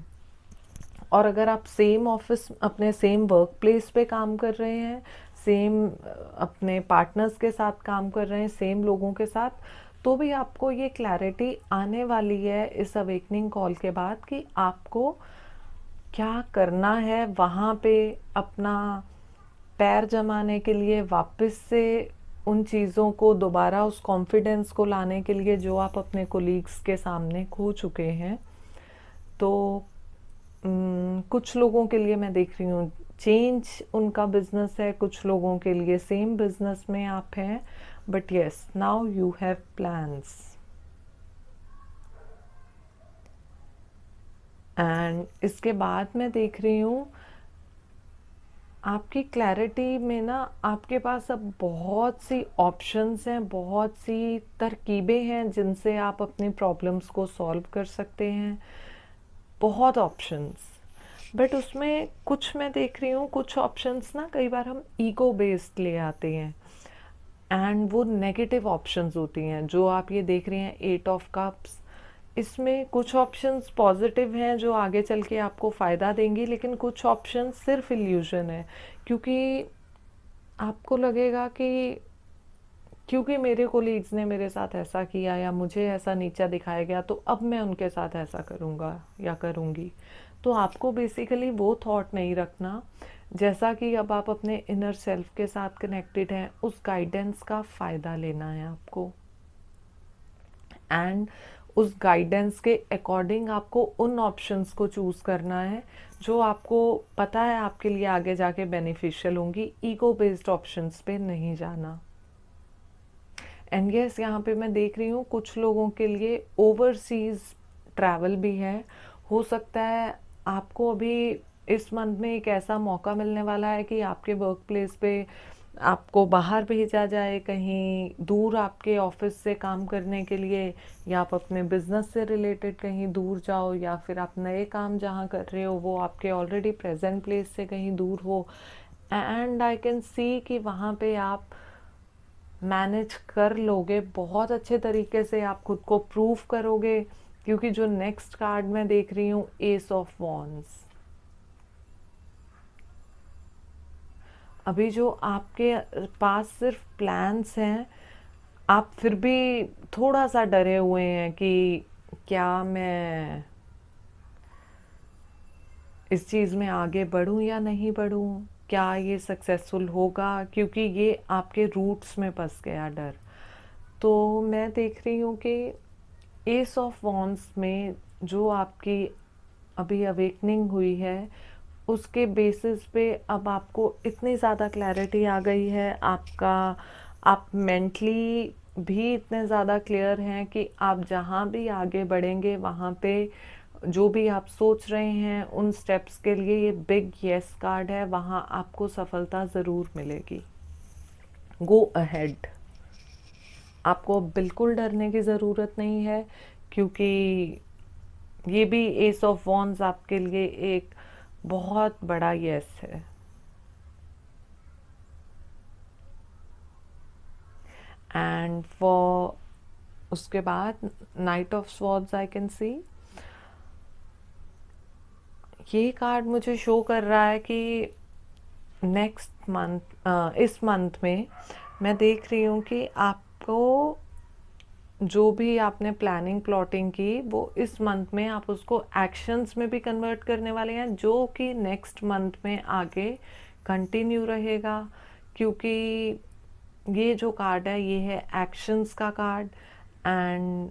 और अगर आप सेम ऑफिस, अपने सेम वर्क प्लेस पे काम कर रहे हैं, सेम अपने पार्टनर्स के साथ काम कर रहे हैं, सेम लोगों के साथ, तो भी आपको ये क्लैरिटी आने वाली है इस अवेकनिंग कॉल के बाद कि आपको क्या करना है। वहाँ पे अपना पैर जमाने के लिए, वापस से उन चीज़ों को दोबारा, उस कॉन्फिडेंस को लाने के लिए जो आप अपने कोलीग्स के सामने खो चुके हैं। तो कुछ लोगों के लिए मैं देख रही हूँ चेंज उनका बिजनेस है, कुछ लोगों के लिए सेम बिजनेस में आप हैं, but yes, now you have plans. And इसके बाद मैं देख रही हूँ आपकी क्लैरिटी में ना, आपके पास अब बहुत सी ऑप्शंस हैं, बहुत सी तरकीबें हैं जिनसे आप अपनी प्रॉब्लम्स को सॉल्व कर सकते हैं। बहुत ऑप्शंस, बट उसमें कुछ मैं देख रही हूँ, कुछ ऑप्शंस ना कई बार हम ईगो बेस्ड ले आते हैं एंड वो नेगेटिव ऑप्शंस होती हैं। जो आप ये देख रहे हैं 8 ऑफ कप्स, इसमें कुछ ऑप्शंस पॉजिटिव हैं जो आगे चल के आपको फ़ायदा देंगी, लेकिन कुछ ऑप्शंस सिर्फ इल्यूजन है। क्योंकि आपको लगेगा कि क्योंकि मेरे कोलीग्स ने मेरे साथ ऐसा किया या मुझे ऐसा नीचा दिखाया गया, तो अब मैं उनके साथ ऐसा करूँगा या करूँगी। तो आपको बेसिकली वो थॉट नहीं रखना। जैसा कि अब आप अपने इनर सेल्फ के साथ कनेक्टेड हैं, उस गाइडेंस का फ़ायदा लेना है आपको एंड उस गाइडेंस के अकॉर्डिंग आपको उन ऑप्शंस को चूज़ करना है जो आपको पता है आपके लिए आगे जाके बेनिफिशियल होंगी। ईगो बेस्ड ऑप्शंस पे नहीं जाना। एंड यस, यहाँ पे मैं देख रही हूँ कुछ लोगों के लिए ओवरसीज ट्रैवल भी है। हो सकता है आपको अभी इस मंथ में एक ऐसा मौका मिलने वाला है कि आपके वर्क प्लेस पे आपको बाहर भेजा जाए, कहीं दूर आपके ऑफिस से काम करने के लिए, या आप अपने बिजनेस से रिलेटेड कहीं दूर जाओ, या फिर आप नए काम जहाँ कर रहे हो वो आपके ऑलरेडी प्रेजेंट प्लेस से कहीं दूर हो। एंड आई कैन सी कि वहाँ पे आप मैनेज कर लोगे बहुत अच्छे तरीके से, आप खुद को प्रूव करोगे। क्योंकि जो नेक्स्ट कार्ड मैं देख रही हूँ, एस ऑफ वॉन्ड्स, अभी जो आपके पास सिर्फ प्लान्स हैं, आप फिर भी थोड़ा सा डरे हुए हैं कि क्या मैं इस चीज़ में आगे बढ़ूं या नहीं बढ़ूं, क्या ये सक्सेसफुल होगा, क्योंकि ये आपके रूट्स में फंस गया डर। तो मैं देख रही हूँ कि एस ऑफ वॉन्ड्स में जो आपकी अभी अवेकनिंग हुई है, उसके बेसिस पे अब आपको इतनी ज़्यादा क्लैरिटी आ गई है, आप मेंटली भी इतने ज़्यादा क्लियर हैं कि आप जहाँ भी आगे बढ़ेंगे वहाँ पे जो भी आप सोच रहे हैं उन स्टेप्स के लिए ये बिग येस कार्ड है, वहाँ आपको सफलता ज़रूर मिलेगी। गो अहेड, आपको बिल्कुल डरने की ज़रूरत नहीं है, क्योंकि ये भी एस ऑफ वॉन्ड्स आपके लिए एक बहुत बड़ा यस है। एंड फॉर उसके बाद night of swords I can सी, ये कार्ड मुझे शो कर रहा है कि नेक्स्ट मंथ, इस मंथ में मैं देख रही हूँ कि आपको जो भी आपने प्लानिंग प्लॉटिंग की वो इस मंथ में आप उसको एक्शंस में भी कन्वर्ट करने वाले हैं, जो कि नेक्स्ट मंथ में आगे कंटिन्यू रहेगा। क्योंकि ये जो कार्ड है ये है एक्शंस का कार्ड एंड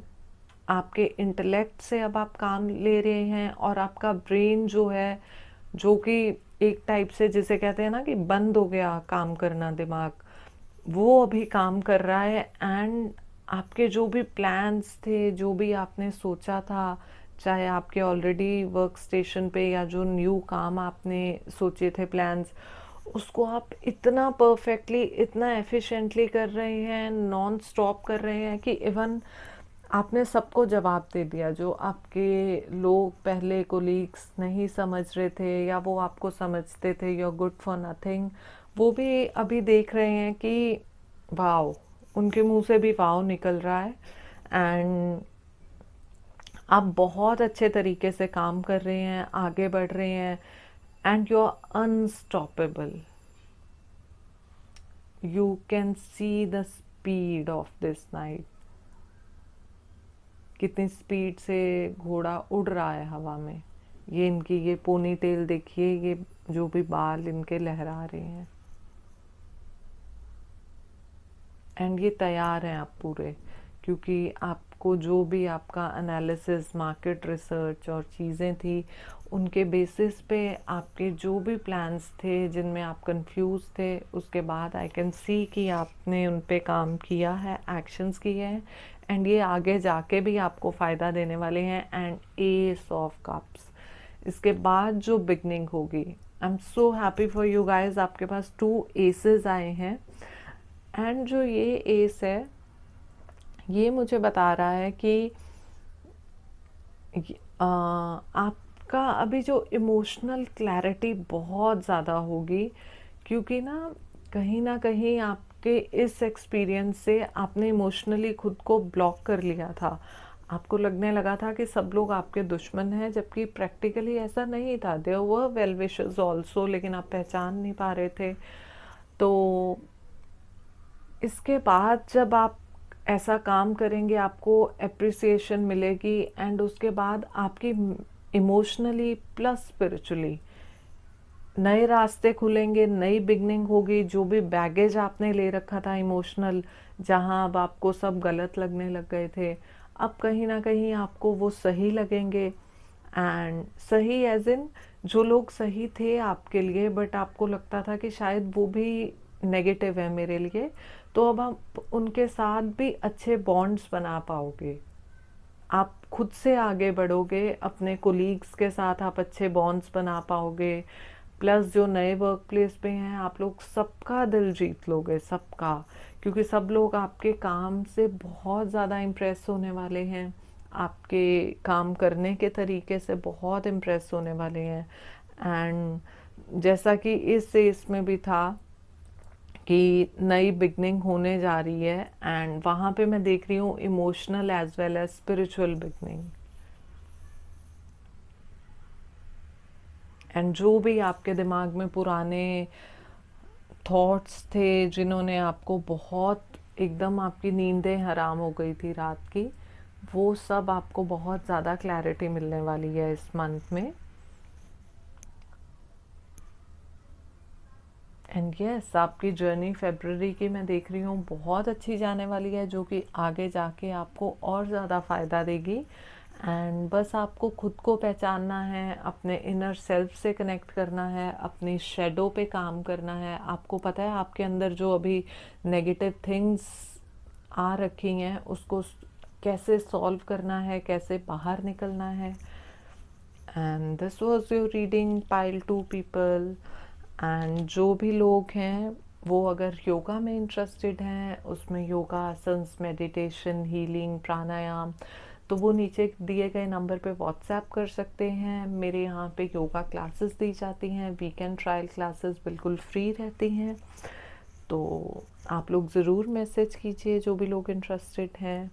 आपके इंटेलेक्ट से अब आप काम ले रहे हैं, और आपका ब्रेन जो है, जो कि एक टाइप से जिसे कहते हैं ना कि बंद हो गया काम करना दिमाग, वो अभी काम कर रहा है। एंड आपके जो भी प्लान्स थे, जो भी आपने सोचा था, चाहे आपके ऑलरेडी वर्क स्टेशन पे या जो न्यू काम आपने सोचे थे प्लान्स, उसको आप इतना परफेक्टली, इतना एफिशिएंटली कर रहे हैं, नॉन स्टॉप कर रहे हैं कि इवन आपने सबको जवाब दे दिया। जो आपके लोग पहले कोलीग्स नहीं समझ रहे थे या वो आपको समझते थे you are good for nothing, वो भी अभी देख रहे हैं कि वाओ, उनके मुंह से भी वाओ निकल रहा है। एंड आप बहुत अच्छे तरीके से काम कर रहे हैं, आगे बढ़ रहे हैं, and you are unstoppable. You can see the speed of this knight, कितनी स्पीड से घोड़ा उड़ रहा है हवा में। ये इनकी ये पोनी टेल देखिए, ये जो भी बाल इनके लहरा रहे हैं, एंड ये तैयार हैं आप पूरे। क्योंकि आपको जो भी आपका एनालिसिस, मार्केट रिसर्च और चीज़ें थी, उनके बेसिस पे आपके जो भी प्लान्स थे जिनमें आप कंफ्यूज थे, उसके बाद आई कैन सी कि आपने उन पे काम किया है, एक्शंस किए हैं, एंड ये आगे जाके भी आपको फ़ायदा देने वाले हैं। एंड एस ऑफ कप्स, इसके बाद जो बिगनिंग होगी, I am so happy for you guys, आपके पास 2 एसेस आए हैं। एंड जो ये एस है, ये मुझे बता रहा है कि आपका अभी जो इमोशनल क्लैरिटी बहुत ज़्यादा होगी, क्योंकि ना कहीं आपके इस एक्सपीरियंस से आपने इमोशनली खुद को ब्लॉक कर लिया था। आपको लगने लगा था कि सब लोग आपके दुश्मन हैं, जबकि प्रैक्टिकली ऐसा नहीं था। There were well wishers also, लेकिन आप पहचान नहीं पा रहे थे। तो इसके बाद जब आप ऐसा काम करेंगे, आपको अप्रिसिएशन मिलेगी, एंड उसके बाद आपकी इमोशनली प्लस स्पिरिचुअली नए रास्ते खुलेंगे, नई बिगनिंग होगी। जो भी बैगेज आपने ले रखा था इमोशनल, जहाँ अब आपको सब गलत लगने लग गए थे, अब कहीं ना कहीं आपको वो सही लगेंगे। एंड सही एज इन, जो लोग सही थे आपके लिए बट आपको लगता था कि शायद वो भी नेगेटिव है मेरे लिए, तो अब आप उनके साथ भी अच्छे बॉन्ड्स बना पाओगे। आप खुद से आगे बढ़ोगे, अपने कोलीग्स के साथ आप अच्छे बॉन्ड्स बना पाओगे। प्लस जो नए वर्क प्लेस पे हैं, आप लोग सबका दिल जीत लोगे, सबका, क्योंकि सब लोग आपके काम से बहुत ज़्यादा इम्प्रेस होने वाले हैं, आपके काम करने के तरीके से बहुत इम्प्रेस होने वाले हैं। एंड जैसा कि इसमें भी था कि नई बिगनिंग होने जा रही है, एंड वहाँ पे मैं देख रही हूँ emotional as well as spiritual beginning. And जो भी आपके दिमाग में पुराने थॉट्स थे, जिन्होंने आपको बहुत एकदम आपकी नींदें हराम हो गई थी रात की, वो सब आपको बहुत ज़्यादा क्लैरिटी मिलने वाली है इस मंथ में। एंड यस, आपकी जर्नी फरवरी की मैं देख रही हूँ बहुत अच्छी जाने वाली है, जो कि आगे जाके आपको और ज़्यादा फ़ायदा देगी। एंड बस आपको खुद को पहचानना है, अपने इनर सेल्फ से कनेक्ट करना है, अपनी शेडो पे काम करना है। आपको पता है आपके अंदर जो अभी नेगेटिव थिंग्स आ रखी हैं, उसको कैसे सॉल्व करना है, कैसे बाहर निकलना है। And this was your reading pile 2 people. And जो भी लोग हैं वो अगर योगा में इंटरेस्टेड हैं, उसमें योगा आसन्स, मेडिटेशन, हीलिंग, प्राणायाम, तो वो नीचे दिए गए नंबर पे व्हाट्सएप कर सकते हैं। मेरे यहाँ पे योगा क्लासेस दी जाती हैं, वीकेंड ट्रायल क्लासेस बिल्कुल फ्री रहती हैं, तो आप लोग ज़रूर मैसेज कीजिए जो भी लोग इंटरेस्टेड हैं।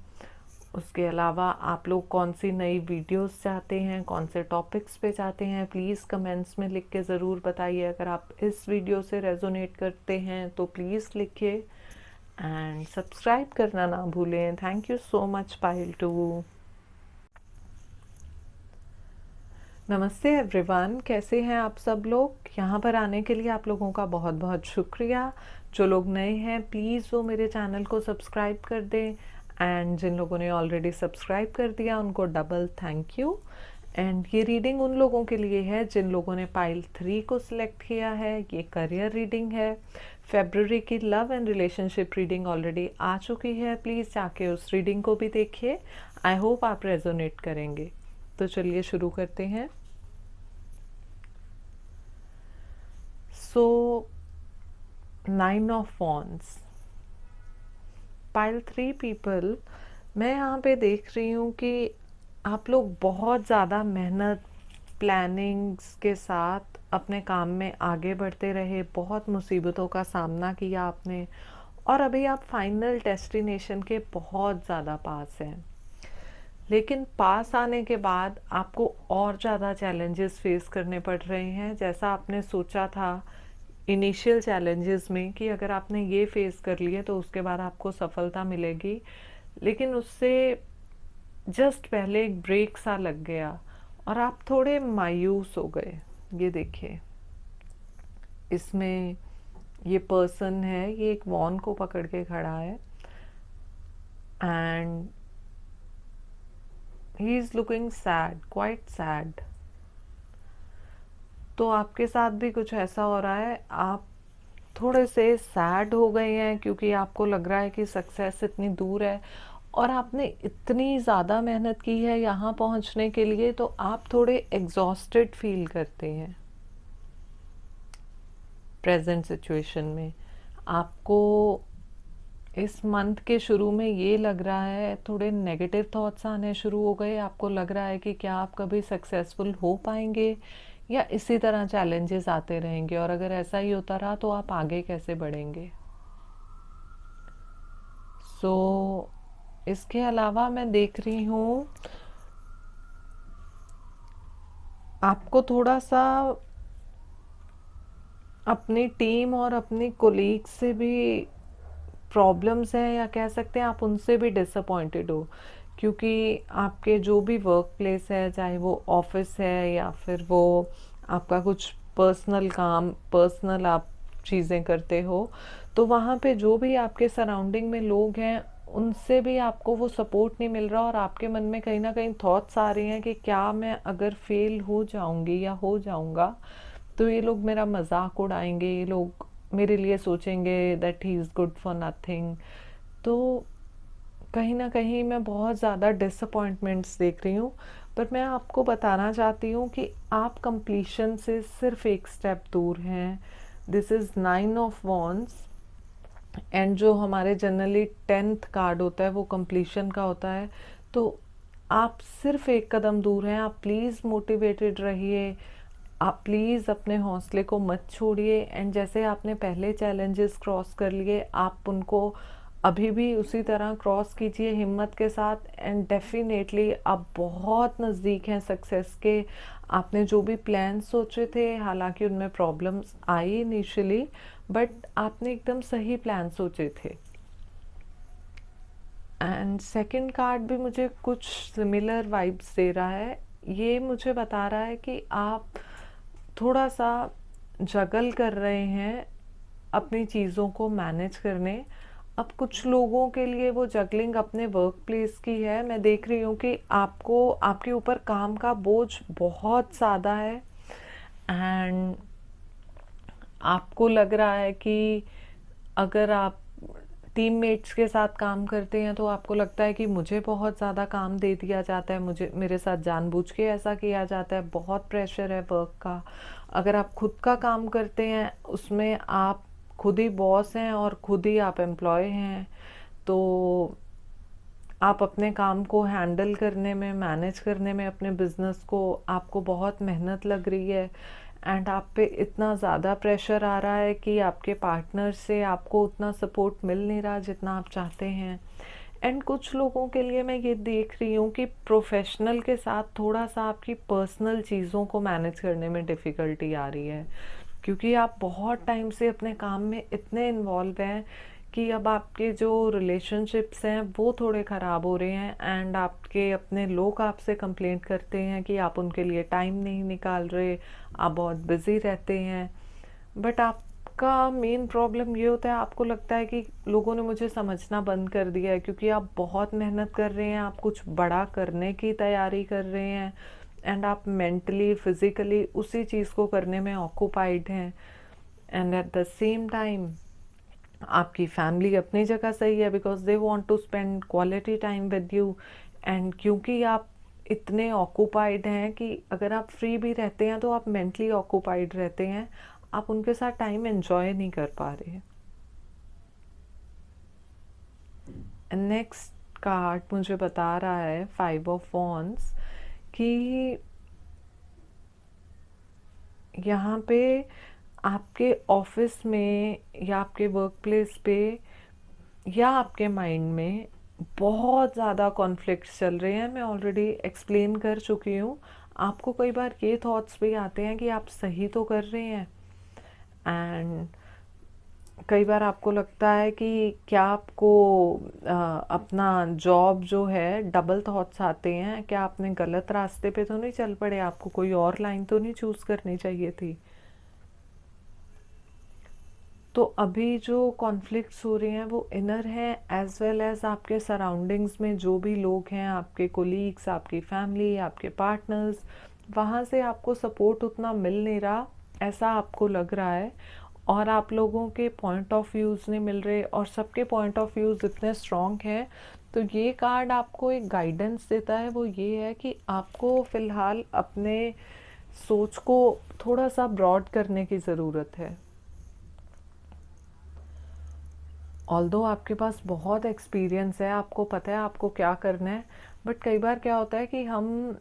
उसके अलावा आप लोग कौन सी नई वीडियोस चाहते हैं, कौन से टॉपिक्स पे चाहते हैं, प्लीज़ कमेंट्स में लिख के ज़रूर बताइए। अगर आप इस वीडियो से रेजोनेट करते हैं तो प्लीज़ लिखिए, एंड सब्सक्राइब करना ना भूलें। थैंक यू सो मच पायल 2। नमस्ते एवरीवन, कैसे हैं आप सब लोग? यहाँ पर आने के लिए आप लोगों का बहुत बहुत शुक्रिया। जो लोग नए हैं प्लीज़ वो मेरे चैनल को सब्सक्राइब कर दें, एंड जिन लोगों ने ऑलरेडी सब्सक्राइब कर दिया उनको डबल थैंक यू। एंड ये रीडिंग उन लोगों के लिए है जिन लोगों ने पाइल 3 को सिलेक्ट किया है। ये करियर रीडिंग है। फरवरी की love and relationship reading already आ चुकी है, प्लीज़ जाके उस रीडिंग को भी देखिए। आई होप आप रेजोनेट करेंगे। तो चलिए शुरू करते हैं। सो 9 ऑफ वॉन्ड्स, पाइल 3 पीपल, मैं यहाँ पे देख रही हूँ कि आप लोग बहुत ज़्यादा मेहनत, प्लानिंग्स के साथ अपने काम में आगे बढ़ते रहे, बहुत मुसीबतों का सामना किया आपने, और अभी आप फाइनल डेस्टिनेशन के बहुत ज़्यादा पास हैं। लेकिन पास आने के बाद आपको और ज़्यादा चैलेंजेस फेस करने पड़ रहे हैं। जैसा आपने सोचा था इनिशियल चैलेंजेस में कि अगर आपने ये फेस कर लिए तो उसके बाद आपको सफलता मिलेगी, लेकिन उससे जस्ट पहले एक ब्रेक सा लग गया और आप थोड़े मायूस हो गए। ये देखिए, इसमें ये पर्सन है, ये एक वॉन को पकड़ के खड़ा है, and he is looking sad, quite sad. तो आपके साथ भी कुछ ऐसा हो रहा है, आप थोड़े से सैड हो गए हैं क्योंकि आपको लग रहा है कि सक्सेस इतनी दूर है और आपने इतनी ज़्यादा मेहनत की है यहाँ पहुँचने के लिए, तो आप थोड़े एग्जॉस्टेड फील करते हैं। प्रेजेंट सिचुएशन में आपको इस मंथ के शुरू में ये लग रहा है थोड़े नेगेटिव थॉट्स आने शुरू हो गए। आपको लग रहा है कि क्या आप कभी सक्सेसफुल हो पाएंगे या इसी तरह चैलेंजेस आते रहेंगे, और अगर ऐसा ही होता रहा तो आप आगे कैसे बढ़ेंगे। सो इसके अलावा मैं देख रही हूँ आपको थोड़ा सा अपनी टीम और अपनी कोलीग से भी प्रॉब्लम्स हैं, या कह सकते हैं आप उनसे भी डिसअपॉइंटेड हो, क्योंकि आपके जो भी वर्क प्लेस है, चाहे वो ऑफिस है या फिर वो आपका कुछ पर्सनल काम, पर्सनल आप चीज़ें करते हो, तो वहाँ पे जो भी आपके सराउंडिंग में लोग हैं उनसे भी आपको वो सपोर्ट नहीं मिल रहा, और आपके मन में कहीं ना कहीं थॉट्स आ रहे हैं कि क्या मैं अगर फेल हो जाऊंगी या हो जाऊंगा तो ये लोग मेरा मजाक उड़ाएंगे, ये लोग मेरे लिए सोचेंगे that he is good for nothing. तो कहीं ना कहीं मैं बहुत ज़्यादा डिसअपॉइंटमेंट्स देख रही हूँ। पर मैं आपको बताना चाहती हूँ कि आप कंप्लीशन से सिर्फ एक स्टेप दूर हैं। This is 9 of wands, and जो हमारे जनरली 10th कार्ड होता है वो कंप्लीशन का होता है। तो आप सिर्फ एक कदम दूर हैं। आप प्लीज़ मोटिवेटेड रहिए, आप प्लीज़ अपने हौसले को मत छोड़िए, एंड जैसे आपने पहले चैलेंजेस क्रॉस कर लिए आप उनको अभी भी उसी तरह क्रॉस कीजिए हिम्मत के साथ, एंड डेफिनेटली आप बहुत नज़दीक हैं सक्सेस के। आपने जो भी प्लान सोचे थे, हालांकि उनमें प्रॉब्लम्स आई इनिशियली, बट आपने एकदम सही प्लान सोचे थे। एंड सेकंड कार्ड भी मुझे कुछ सिमिलर वाइब्स दे रहा है। ये मुझे बता रहा है कि आप थोड़ा सा जगल कर रहे हैं अपनी चीज़ों को मैनेज करने। अब कुछ लोगों के लिए वो जगलिंग अपने वर्क प्लेस की है। मैं देख रही हूँ कि आपको आपके ऊपर काम का बोझ बहुत ज़्यादा है, एंड आपको लग रहा है कि अगर आप टीममेट्स के साथ काम करते हैं तो आपको लगता है कि मुझे बहुत ज़्यादा काम दे दिया जाता है, मुझे मेरे साथ जानबूझ के ऐसा किया जाता है, बहुत प्रेशर है वर्क का। अगर आप खुद का काम करते हैं उसमें आप खुद ही बॉस हैं और खुद ही आप एम्प्लॉय हैं, तो आप अपने काम को हैंडल करने में, मैनेज करने में, अपने बिजनेस को आपको बहुत मेहनत लग रही है, एंड आप पे इतना ज़्यादा प्रेशर आ रहा है कि आपके पार्टनर से आपको उतना सपोर्ट मिल नहीं रहा जितना आप चाहते हैं। एंड कुछ लोगों के लिए मैं ये देख रही हूँ कि प्रोफेशनल के साथ थोड़ा सा आपकी पर्सनल चीज़ों को मैनेज करने में डिफ़िकल्टी आ रही है, क्योंकि आप बहुत टाइम से अपने काम में इतने इन्वॉल्व हैं कि अब आपके जो रिलेशनशिप्स हैं वो थोड़े ख़राब हो रहे हैं, एंड आपके अपने लोग आपसे कंप्लेंट करते हैं कि आप उनके लिए टाइम नहीं निकाल रहे, आप बहुत बिज़ी रहते हैं। बट आपका मेन प्रॉब्लम ये होता है, आपको लगता है कि लोगों ने मुझे समझना बंद कर दिया है, क्योंकि आप बहुत मेहनत कर रहे हैं, आप कुछ बड़ा करने की तैयारी कर रहे हैं, एंड आप मेंटली फिज़िकली उसी चीज़ को करने में ऑक्यूपाइड हैं। And at the same time आपकी फैमिली अपनी जगह सही है, because they want to spend quality time with you, and क्योंकि आप इतने ऑक्यूपाइड हैं कि अगर आप फ्री भी रहते हैं तो आप मेंटली ऑक्यूपाइड रहते हैं, आप उनके साथ टाइम एंजॉय नहीं कर पा रहे। नेक्स्ट कार्ड मुझे बता रहा है 5 ऑफ वॉन्ड्स कि यहाँ पे आपके ऑफिस में या आपके वर्क प्लेस पे या आपके माइंड में बहुत ज़्यादा कॉन्फ्लिक्ट्स चल रहे हैं। मैं ऑलरेडी एक्सप्लेन कर चुकी हूँ। आपको कई बार ये थॉट्स भी आते हैं कि आप सही तो कर रहे हैं, एंड कई बार आपको लगता है कि क्या आपको अपना जॉब जो है डबल थॉट्स आते हैं, क्या आपने गलत रास्ते पे तो नहीं चल पड़े, आपको कोई और लाइन तो नहीं चूज़ करनी चाहिए थी। तो अभी जो कॉन्फ्लिक्ट्स हो रहे हैं वो इनर हैं, एज वेल एज आपके सराउंडिंग्स में जो भी लोग हैं, आपके कोलीग्स, आपकी फैमिली, आपके पार्टनर्स, वहाँ से आपको सपोर्ट उतना मिल नहीं रहा ऐसा आपको लग रहा है, और आप लोगों के पॉइंट ऑफ व्यूज़ नहीं मिल रहे, और सबके पॉइंट ऑफ व्यूज़ इतने स्ट्रॉन्ग हैं। तो ये कार्ड आपको एक गाइडेंस देता है, वो ये है कि आपको फ़िलहाल अपने सोच को थोड़ा सा ब्रॉड करने की ज़रूरत है। ऑल्दो आपके पास बहुत एक्सपीरियंस है, आपको पता है आपको क्या करना है, बट कई बार क्या होता है कि हम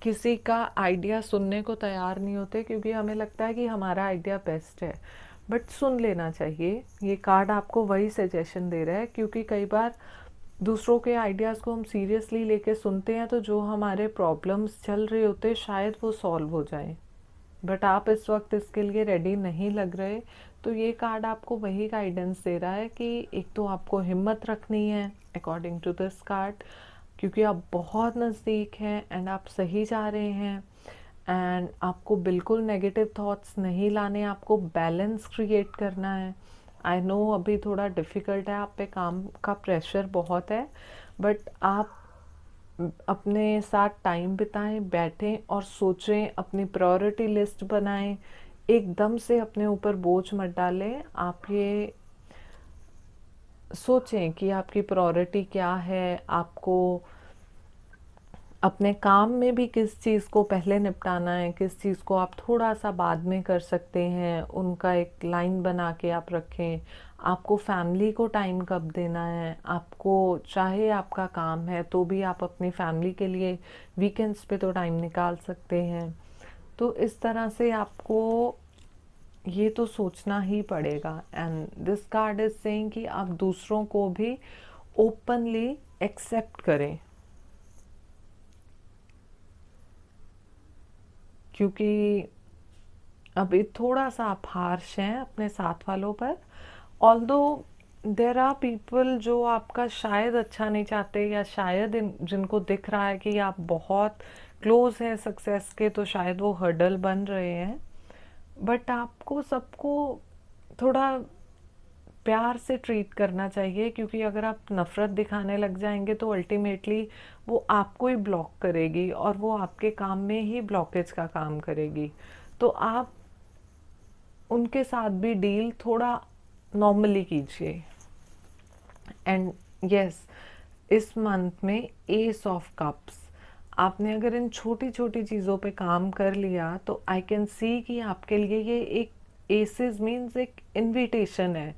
किसी का आइडिया सुनने को तैयार नहीं होते क्योंकि हमें लगता है कि हमारा आइडिया बेस्ट है, बट सुन लेना चाहिए। ये कार्ड आपको वही सजेशन दे रहा है, क्योंकि कई बार दूसरों के आइडियाज़ को हम सीरियसली लेके सुनते हैं तो जो हमारे प्रॉब्लम्स चल रहे होते शायद वो सॉल्व हो जाए, बट आप इस वक्त इसके लिए रेडी नहीं लग रहे। तो ये कार्ड आपको वही गाइडेंस दे रहा है कि एक तो आपको हिम्मत रखनी है अकॉर्डिंग टू दिस कार्ड, क्योंकि आप बहुत नज़दीक हैं एंड आप सही जा रहे हैं, एंड आपको बिल्कुल नेगेटिव थॉट्स नहीं लाने, आपको बैलेंस क्रिएट करना है। आई नो अभी थोड़ा डिफ़िकल्ट है, आप पे काम का प्रेशर बहुत है, बट आप अपने साथ टाइम बिताएं, बैठें और सोचें, अपनी प्रायोरिटी लिस्ट बनाएं। एकदम से अपने ऊपर बोझ मत डालें, आप ये सोचें कि आपकी प्रायोरिटी क्या है, आपको अपने काम में भी किस चीज़ को पहले निपटाना है, किस चीज़ को आप थोड़ा सा बाद में कर सकते हैं, उनका एक लाइन बना के आप रखें। आपको फैमिली को टाइम कब देना है, आपको चाहे आपका काम है तो भी आप अपनी फैमिली के लिए वीकेंड्स पे तो टाइम निकाल सकते हैं। तो इस तरह से आपको ये तो सोचना ही पड़ेगा। And this card is saying कि आप दूसरों को भी ओपनली एक्सेप्ट करें, क्योंकि अभी थोड़ा सा आप हार्श हैं अपने साथ वालों पर। ऑल्दो देर आर पीपल जो आपका शायद अच्छा नहीं चाहते, या शायद जिनको दिख रहा है कि आप बहुत क्लोज हैं सक्सेस के, तो शायद वो हर्डल बन रहे हैं। बट आपको सबको थोड़ा प्यार से ट्रीट करना चाहिए, क्योंकि अगर आप नफ़रत दिखाने लग जाएंगे तो अल्टीमेटली वो आपको ही ब्लॉक करेगी और वो आपके काम में ही ब्लॉकेज का काम करेगी। तो आप उनके साथ भी डील थोड़ा नॉर्मली कीजिए। एंड यस, इस मंथ में एस ऑफ कप्स, आपने अगर इन छोटी छोटी चीज़ों पे काम कर लिया तो आई कैन सी कि आपके लिए ये एक एसेस मीन्स एक इनविटेशन है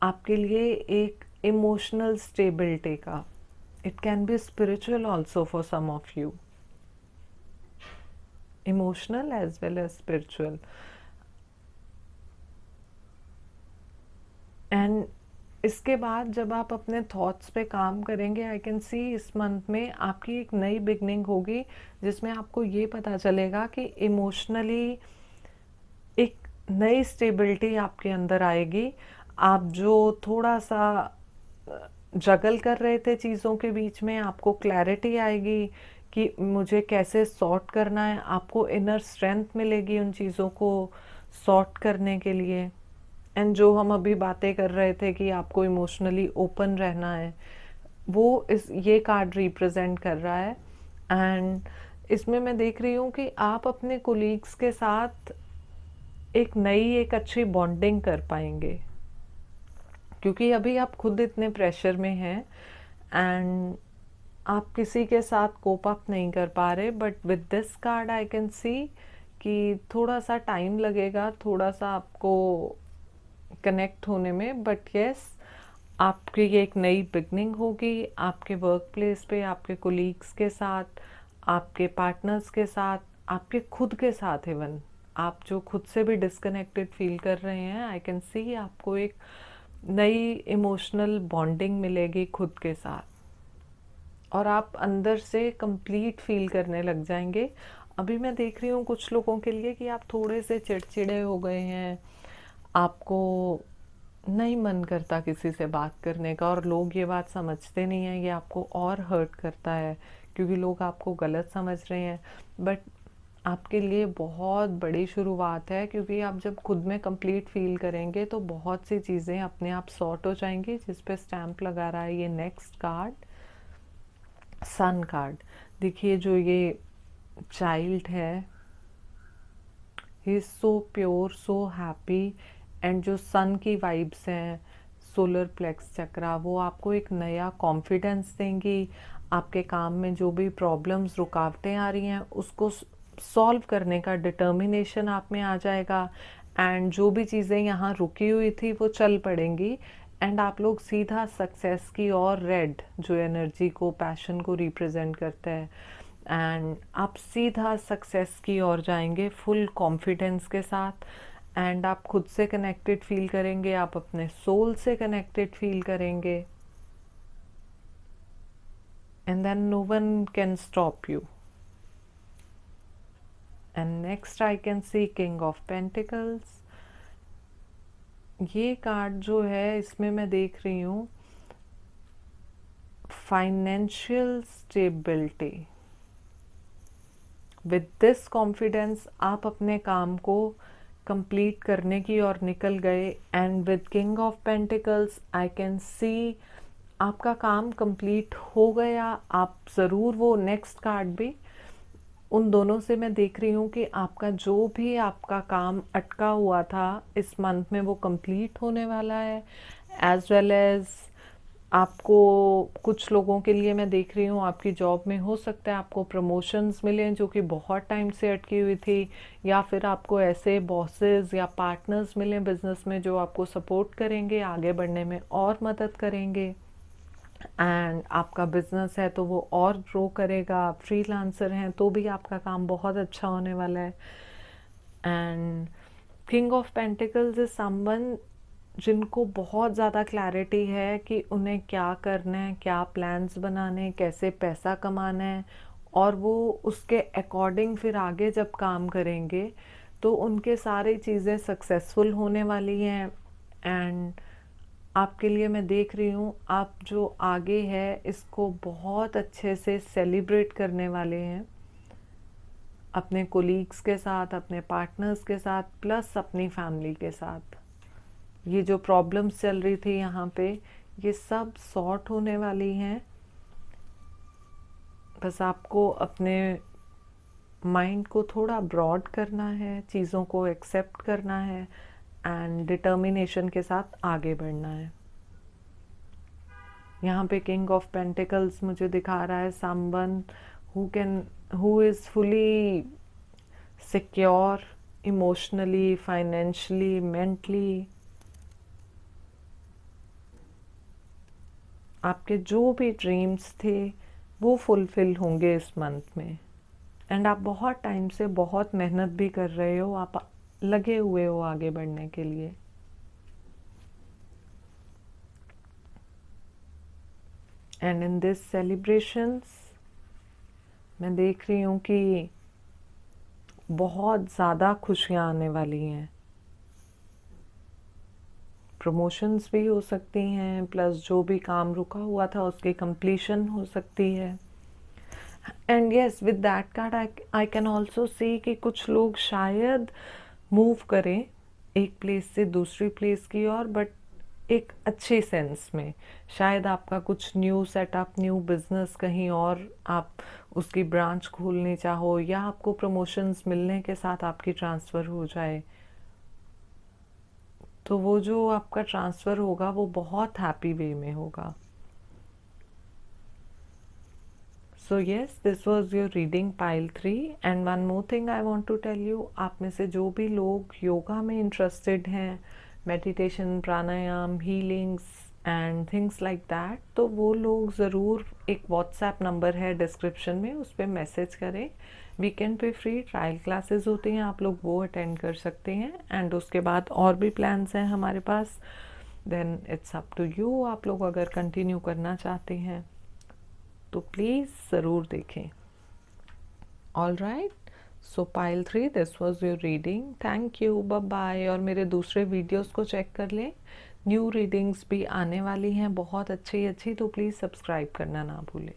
आपके लिए एक इमोशनल स्टेबिलिटी का। It can be spiritual also for some of you, emotional as well as spiritual. And इसके बाद जब आप अपने थॉट्स पे काम करेंगे, आई कैन सी इस मंथ में आपकी एक नई बिगनिंग होगी जिसमें आपको ये पता चलेगा कि इमोशनली एक नई स्टेबिलिटी आपके अंदर आएगी। आप जो थोड़ा सा जगल कर रहे थे चीज़ों के बीच में, आपको क्लैरिटी आएगी कि मुझे कैसे सॉर्ट करना है, आपको इनर स्ट्रेंथ मिलेगी उन चीज़ों को सॉर्ट करने के लिए। एंड जो हम अभी बातें कर रहे थे कि आपको इमोशनली ओपन रहना है, वो ये कार्ड रिप्रेजेंट कर रहा है। एंड इसमें मैं देख रही हूँ कि आप अपने कोलीग्स के साथ एक अच्छी बॉन्डिंग कर पाएंगे, क्योंकि अभी आप खुद इतने प्रेशर में हैं एंड आप किसी के साथ कोप अप नहीं कर पा रहे। But with this card I can सी कि थोड़ा सा टाइम लगेगा, थोड़ा सा आपको कनेक्ट होने में, बट यस, आपकी ये एक नई बिगनिंग होगी आपके वर्क प्लेस पे, आपके कोलीग्स के साथ, आपके पार्टनर्स के साथ, आपके खुद के साथ। इवन आप जो खुद से भी डिस्कनेक्टेड फील कर रहे हैं, आई कैन सी आपको एक नई इमोशनल बॉन्डिंग मिलेगी खुद के साथ, और आप अंदर से कंप्लीट फील करने लग जाएंगे। अभी मैं देख रही हूँ कुछ लोगों के लिए कि आप थोड़े से चिड़चिड़े हो गए हैं, आपको नहीं मन करता किसी से बात करने का, और लोग ये बात समझते नहीं हैं, ये आपको और हर्ट करता है क्योंकि लोग आपको गलत समझ रहे हैं। बट आपके लिए बहुत बड़ी शुरुआत है, क्योंकि आप जब खुद में कंप्लीट फील करेंगे तो बहुत सी चीज़ें अपने आप सॉर्ट हो जाएंगी, जिस पे स्टैम्प लगा रहा है ये नेक्स्ट कार्ड, सन कार्ड। देखिए जो ये चाइल्ड है, he is so pure, so happy, and जो सन की वाइब्स हैं, सोलर प्लेक्स चक्रा, वो आपको एक नया कॉन्फिडेंस देंगी। आपके काम में जो भी प्रॉब्लम्स, रुकावटें आ रही हैं, उसको सॉल्व करने का डिटर्मिनेशन आप में आ जाएगा, एंड जो भी चीज़ें यहाँ रुकी हुई थी वो चल पड़ेंगी। एंड आप लोग सीधा सक्सेस की और रेड जो एनर्जी को पैशन को रिप्रेजेंट करता है, एंड आप सीधा सक्सेस की ओर जाएंगे फुल कॉन्फिडेंस के साथ। एंड आप खुद से कनेक्टेड फील करेंगे, आप अपने सोल से कनेक्टेड फील करेंगे, and then no one can stop you. And next I can see king of pentacles. ये कार्ड जो है इसमें मैं देख रही हूँ financial stability. With this confidence आप अपने काम को कंप्लीट करने की ओर निकल गए, and with king of pentacles I can सी आपका काम कंप्लीट हो गया। आप ज़रूर वो नेक्स्ट कार्ड भी उन दोनों से मैं देख रही हूँ कि आपका जो भी आपका काम अटका हुआ था इस मंथ में वो कंप्लीट होने वाला है। एज वेल एज आपको कुछ लोगों के लिए मैं देख रही हूँ आपकी जॉब में हो सकता है आपको प्रमोशंस मिलें जो कि बहुत टाइम से अटकी हुई थी, या फिर आपको ऐसे बॉसेस या पार्टनर्स मिलें बिजनेस में जो आपको सपोर्ट करेंगे, आगे बढ़ने में और मदद करेंगे। एंड आपका बिजनेस है तो वो और ग्रो करेगा। आप फ्रीलांसर हैं तो भी आपका काम बहुत अच्छा होने वाला है। And king of pentacles is someone जिनको बहुत ज़्यादा क्लैरिटी है कि उन्हें क्या करना है, क्या प्लान्स बनाने, कैसे पैसा कमाना है, और वो उसके अकॉर्डिंग फिर आगे जब काम करेंगे तो उनके सारी चीज़ें सक्सेसफुल होने वाली हैं। एंड आपके लिए मैं देख रही हूँ आप जो आगे है इसको बहुत अच्छे से सेलिब्रेट करने वाले हैं अपने कोलीग्स के साथ, अपने पार्टनर्स के साथ, प्लस अपनी फैमिली के साथ। ये जो प्रॉब्लम्स चल रही थी यहाँ पे ये सब सॉर्ट होने वाली हैं। बस आपको अपने माइंड को थोड़ा ब्रॉड करना है, चीज़ों को एक्सेप्ट करना है एंड डिटर्मिनेशन के साथ आगे बढ़ना है। यहाँ पे किंग ऑफ पेंटिकल्स मुझे दिखा रहा है someone who is fully secure emotionally, financially, mentally. आपके जो भी ड्रीम्स थे वो फुलफिल होंगे इस मंथ में। एंड आप बहुत टाइम से बहुत मेहनत भी कर रहे हो, आप लगे हुए हो आगे बढ़ने के लिए। एंड इन दिस सेलिब्रेशंस मैं देख रही हूँ कि बहुत ज़्यादा खुशियाँ आने वाली हैं। प्रमोशंस भी हो सकती हैं, प्लस जो भी काम रुका हुआ था उसकी कंप्लीशन हो सकती है। And yes, with that card I can also see कि कुछ लोग शायद मूव करें एक प्लेस से दूसरी प्लेस की ओर, बट एक अच्छे सेंस में। शायद आपका कुछ न्यू सेटअप, न्यू बिजनेस कहीं और आप उसकी ब्रांच खोलनी चाहो, या आपको प्रमोशंस मिलने के साथ आपकी ट्रांसफ़र हो जाए, तो वो जो आपका ट्रांसफ़र होगा वो बहुत हैप्पी वे में होगा। So yes, this was your reading pile 3। And one more thing I want to tell you, आप में से जो भी लोग योगा में इंटरेस्टेड हैं, meditation, pranayama, healings and things like that, तो वो लोग ज़रूर, एक व्हाट्सएप नंबर है डिस्क्रिप्शन में, उस पर मैसेज करें। वीकेंड पे फ्री ट्रायल क्लासेस होती हैं, आप लोग वो अटेंड कर सकते हैं। एंड उसके बाद और भी प्लान्स हैं हमारे पास, then it's up to you. आप लोग अगर कंटिन्यू करना चाहते हैं तो प्लीज़ ज़रूर देखें। All right, so pile 3, this was your reading. Thank you, bye bye. और मेरे दूसरे वीडियोस को चेक कर लें, न्यू रीडिंग्स भी आने वाली हैं बहुत अच्छी अच्छी, तो प्लीज़ सब्सक्राइब करना ना भूलें।